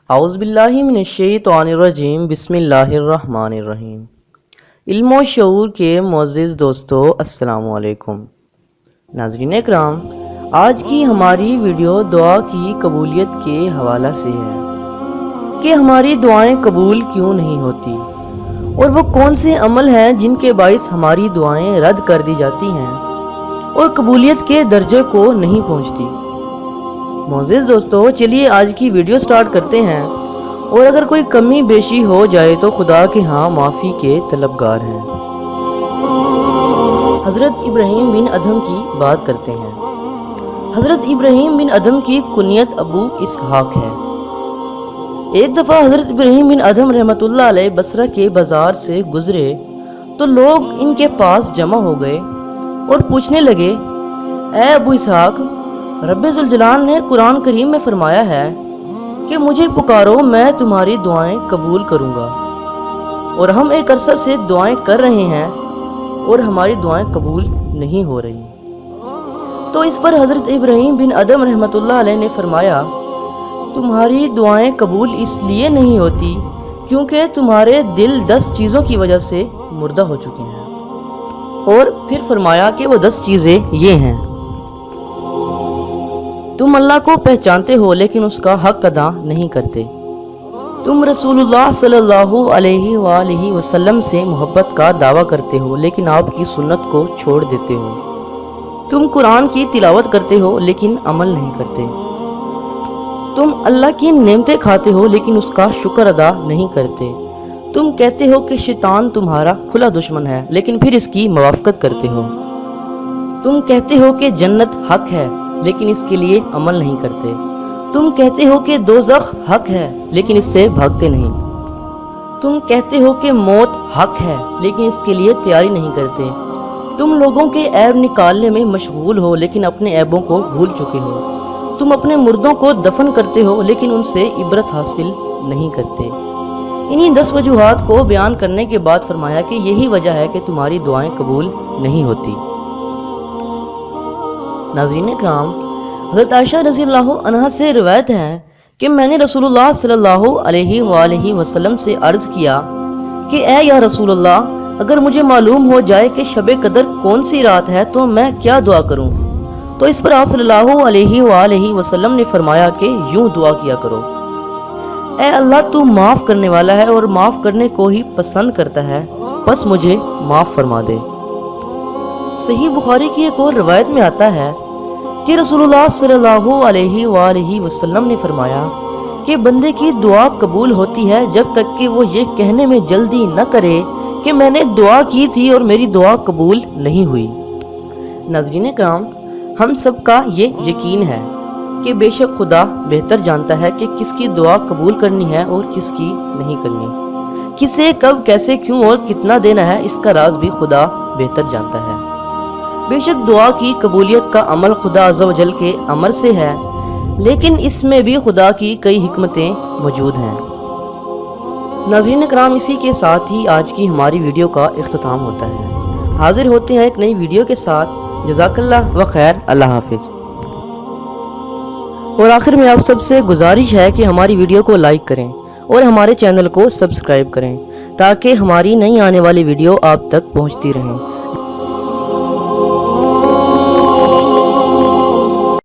اعوذ باللہ من الشیطان الرجیم بسم اللہ الرحمن الرحیم۔ علم و شعور کے معزز دوستو السلام علیکم۔ ناظرین اکرام، آج کی ہماری ویڈیو دعا کی قبولیت کے حوالہ سے ہے کہ ہماری دعائیں قبول کیوں نہیں ہوتی اور وہ کون سے عمل ہیں جن کے باعث ہماری دعائیں رد کر دی جاتی ہیں اور قبولیت کے درجے کو نہیں پہنچتی۔ معزز دوستو، چلیے آج کی ویڈیو سٹارٹ کرتے ہیں، اور اگر کوئی کمی بیشی ہو جائے تو خدا کے ہاں معافی کے طلبگار ہیں۔ حضرت ابراہیم بن ادھم کی بات کرتے ہیں۔ حضرت ابراہیم بن ادھم کی کنیت ابو اسحاق ہے۔ ایک دفعہ حضرت ابراہیم بن ادھم رحمۃ اللہ علیہ بصرہ کے بازار سے گزرے تو لوگ ان کے پاس جمع ہو گئے اور پوچھنے لگے، اے ابو اسحاق، رب ذوالجلال نے قرآن کریم میں فرمایا ہے کہ مجھے پکارو میں تمہاری دعائیں قبول کروں گا، اور ہم ایک عرصہ سے دعائیں کر رہے ہیں اور ہماری دعائیں قبول نہیں ہو رہی۔ تو اس پر حضرت ابراہیم بن ادھم رحمۃ اللہ علیہ نے فرمایا، تمہاری دعائیں قبول اس لیے نہیں ہوتی کیونکہ تمہارے دل 10 چیزوں کی وجہ سے مردہ ہو چکے ہیں، اور پھر فرمایا کہ وہ 10 چیزیں یہ ہیں۔ تم اللہ کو پہچانتے ہو لیکن اس کا حق ادا نہیں کرتے۔ تم رسول اللہ صلی اللہ علیہ وآلہ وسلم سے محبت کا دعویٰ کرتے ہو لیکن آپ کی سنت کو چھوڑ دیتے ہو۔ تم قرآن کی تلاوت کرتے ہو لیکن عمل نہیں کرتے۔ تم اللہ کی نعمتیں کھاتے ہو لیکن اس کا شکر ادا نہیں کرتے۔ تم کہتے ہو کہ شیطان تمہارا کھلا دشمن ہے لیکن پھر اس کی موافقت کرتے ہو۔ تم کہتے ہو کہ جنت حق ہے لیکن اس کے لیے عمل نہیں کرتے۔ تم کہتے ہو کہ دوزخ حق ہے لیکن اس سے بھاگتے نہیں۔ تم کہتے ہو کہ موت حق ہے لیکن اس کے لیے تیاری نہیں کرتے۔ تم لوگوں کے عیب نکالنے میں مشغول ہو لیکن اپنے عیبوں کو بھول چکے ہو۔ تم اپنے مردوں کو دفن کرتے ہو لیکن ان سے عبرت حاصل نہیں کرتے۔ انہی 10 وجوہات کو بیان کرنے کے بعد فرمایا کہ یہی وجہ ہے کہ تمہاری دعائیں قبول نہیں ہوتی۔ ناظرین اکرام، حضرت عائشہ رضی اللہ عنہا سے روایت ہے کہ میں نے رسول اللہ صلی اللہ علیہ وآلہ وسلم سے عرض کیا کہ اے یا رسول اللہ، اگر مجھے معلوم ہو جائے کہ شب قدر کون سی رات ہے تو میں کیا دعا کروں؟ تو اس پر آپ صلی اللہ علیہ وآلہ وسلم نے فرمایا کہ یوں دعا کیا کرو، اے اللہ تو معاف کرنے والا ہے اور معاف کرنے کو ہی پسند کرتا ہے، بس مجھے معاف فرما دے۔ صحیح بخاری کی ایک اور روایت میں آتا ہے کہ رسول اللہ صلی اللہ علیہ وآلہ وسلم نے فرمایا کہ بندے کی دعا قبول ہوتی ہے جب تک کہ وہ یہ کہنے میں جلدی نہ کرے کہ میں نے دعا کی تھی اور میری دعا قبول نہیں ہوئی۔ ناظرین کرام، ہم سب کا یہ یقین ہے کہ بے شک خدا بہتر جانتا ہے کہ کس کی دعا قبول کرنی ہے اور کس کی نہیں کرنی، کسے کب کیسے کیوں اور کتنا دینا ہے، اس کا راز بھی خدا بہتر جانتا ہے۔ بے شک دعا کی قبولیت کا عمل خدا عز و جل کے امر سے ہے، لیکن اس میں بھی خدا کی کئی حکمتیں موجود ہیں۔ ناظرین کرام، اسی کے ساتھ ہی آج کی ہماری ویڈیو کا اختتام ہوتا ہے۔ حاضر ہوتے ہیں ایک نئی ویڈیو کے ساتھ۔ جزاک اللہ و خیر، اللہ حافظ۔ اور آخر میں آپ سب سے گزارش ہے کہ ہماری ویڈیو کو لائک کریں اور ہمارے چینل کو سبسکرائب کریں تاکہ ہماری نئی آنے والی ویڈیو آپ تک پہنچتی رہیں۔